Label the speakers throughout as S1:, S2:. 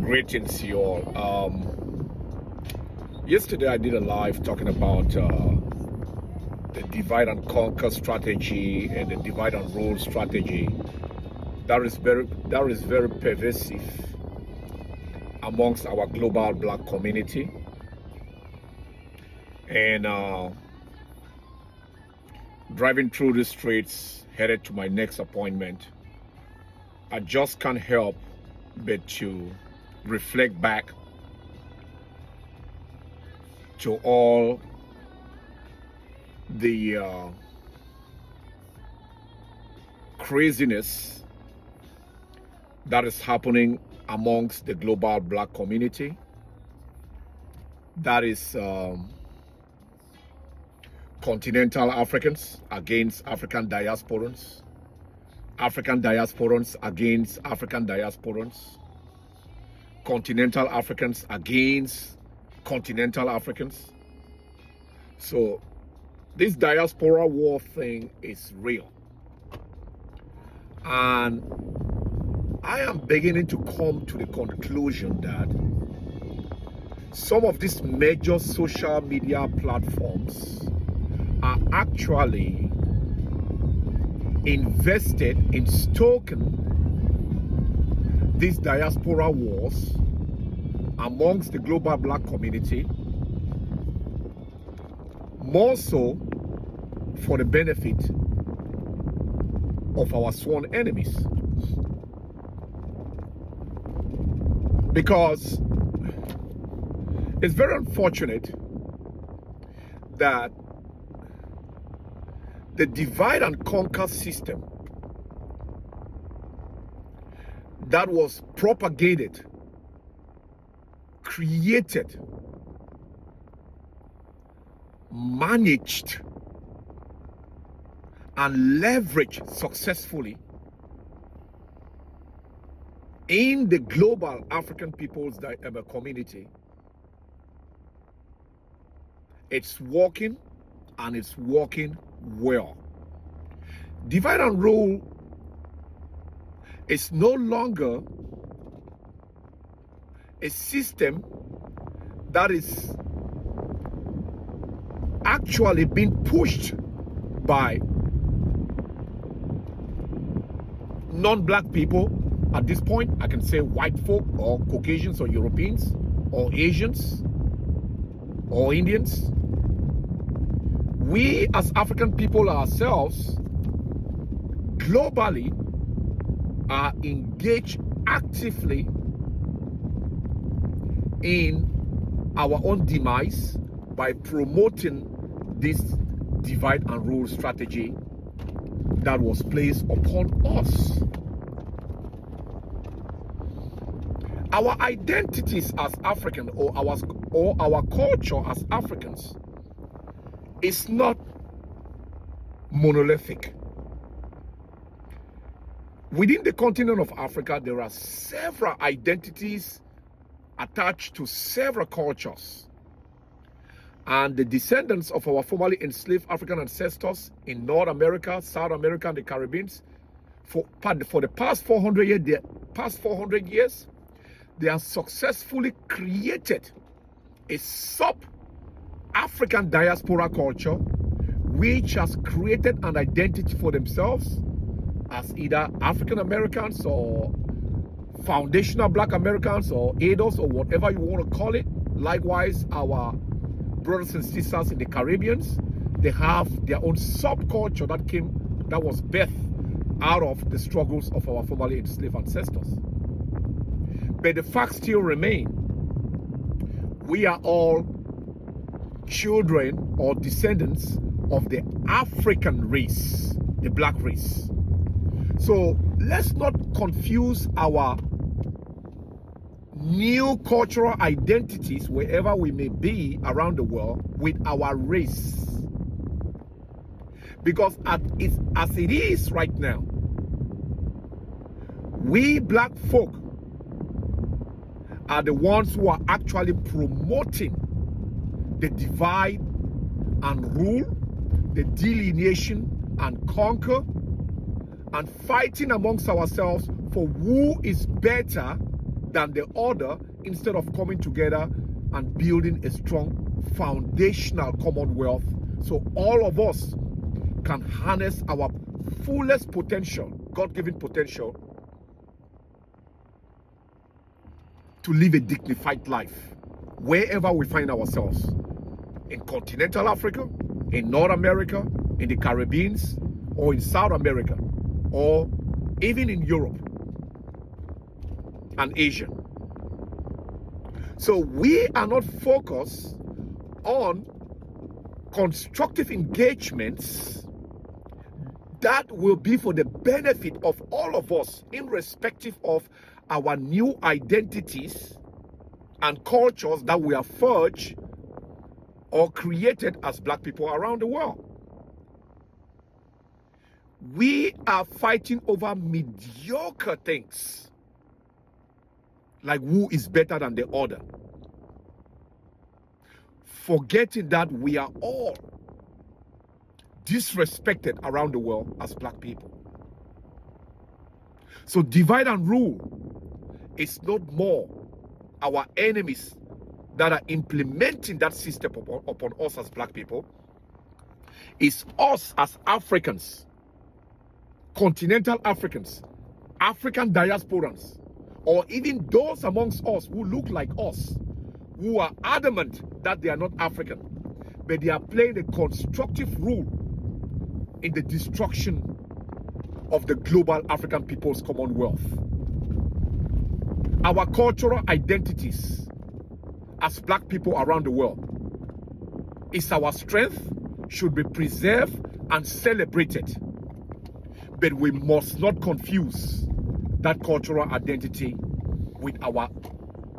S1: Greetings to you all. Yesterday I did a live talking about the divide and conquer strategy and the divide and rule strategy that is very pervasive amongst our global black community. And driving through the streets headed to my next appointment, I just can't help but to reflect back to all the craziness that is happening amongst the global black community. That is Continental Africans against African diasporans, African diasporans against African diasporans, Continental Africans against Continental Africans. So this diaspora war thing is real. And I am beginning to come to the conclusion that some of these major social media platforms are actually invested in stoking these diaspora wars amongst the global black community, more so for the benefit of our sworn enemies. Because it's very unfortunate that the divide and conquer system that was propagated, created, managed, and leveraged successfully in the global African people's community, it's working, and it's working well. Divide and rule is no longer a system that is actually being pushed by non-black people. At this point, I can say white folk or Caucasians or Europeans or Asians or Indians. We as African people ourselves globally are engaged actively in our own demise by promoting this divide and rule strategy that was placed upon us. Our identities as African or our culture as Africans is not monolithic. Within the continent of Africa, there are several identities attached to several cultures. And the descendants of our formerly enslaved African ancestors in North America, South America, and the Caribbean, for the past 400 years, they have successfully created a sub-African diaspora culture which has created an identity for themselves as either African Americans or foundational Black Americans or ADOS or whatever you want to call it. Likewise, our brothers and sisters in the Caribbean, they have their own subculture that was birthed out of the struggles of our formerly enslaved ancestors. But the fact still remains, we are all children or descendants of the African race, the black race. So let's not confuse our new cultural identities wherever we may be around the world with our race. Because as it is right now, we black folk are the ones who are actually promoting the divide and rule, the delineation and conquer, and fighting amongst ourselves for who is better than the other, instead of coming together and building a strong foundational commonwealth so all of us can harness our fullest potential, God-given potential, to live a dignified life wherever we find ourselves, in continental Africa, in North America, in the Caribbean, or in South America, or even in Europe and Asia. So we are not focused on constructive engagements that will be for the benefit of all of us, irrespective of our new identities and cultures that we have forged or created as Black people around the world. We are fighting over mediocre things, like who is better than the other, forgetting that we are all disrespected around the world as Black people. So divide and rule is not more our enemies that are implementing that system upon us as Black people. It's us as Africans, continental Africans, African diasporans, or even those amongst us who look like us, who are adamant that they are not African, but they are playing a constructive role in the destruction of the global African people's commonwealth. Our cultural identities as Black people around the world is our strength, should be preserved and celebrated. But we must not confuse that cultural identity with our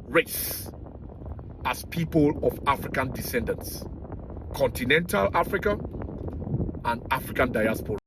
S1: race as people of African descendants, continental Africa and African diaspora.